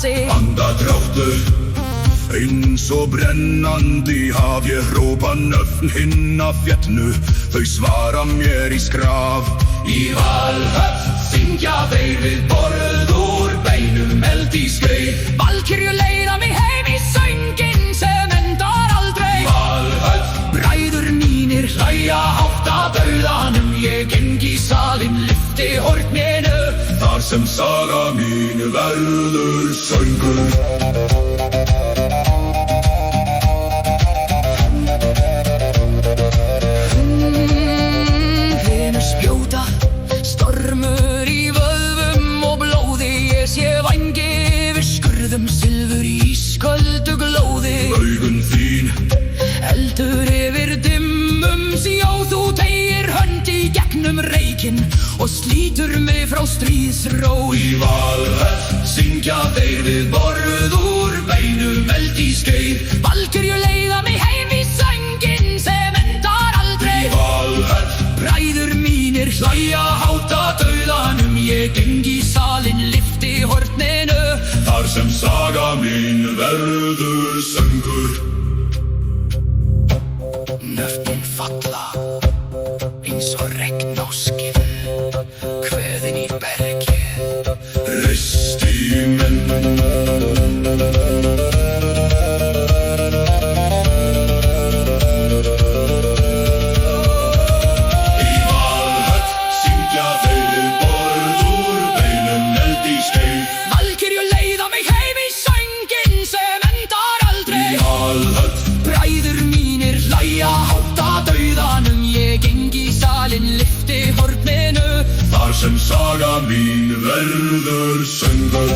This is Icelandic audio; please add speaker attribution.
Speaker 1: sig.
Speaker 2: Andadráttur eins og brennandi haf. Ég hrópa nöfn hinna fjallu, þau svara mér í skraf. Í Valhöll syngja þeir við borð úr beinum eld í skeið.
Speaker 1: Valkyrjur leiða mig heim í sönginn sem endar aldrei.
Speaker 2: Valhöll
Speaker 1: Bræður mínir
Speaker 2: hlæja hátt að dauðanum. Ég geng í salinn, lyfti horninu, þar sem saga mín verður söngur.
Speaker 1: Vinur spjóta, stormur í vöðvum og blóði. Ég sé vængi við skurðum, silfur í ísköldu glóði.
Speaker 2: Augun þín
Speaker 1: Eldur yfir dimmum sjó, þú teygir hönd í gegnum reikinn og slítur mig frá stríðsró.
Speaker 2: í Valhöll syngja þeir við borð úr beinum eld í skeið.
Speaker 1: Valkyrjur leiða mig heim í sönginn sem endar aldrei.
Speaker 2: Í Valhöll
Speaker 1: Bræður mínir
Speaker 2: hlæja hátt að dauðanum.
Speaker 1: Ég geng í salinn, lyfti horninu,
Speaker 2: þar sem saga mín verður söngur.
Speaker 1: nöfnin falla eins og regn á skinn, kveðin í bergið.
Speaker 2: Risti menn í Valhöll syngja þeir við borð úr beinum eld í skeið.
Speaker 1: Valkyrjur leiða mig heim í sönginn sem endar aldrei.
Speaker 2: Í Valhöll
Speaker 1: Bræður mínir hlæja hátt að dauðanum. Ég geng í salinn, lyfti horninu,
Speaker 2: þar sem saga mín verður söngur.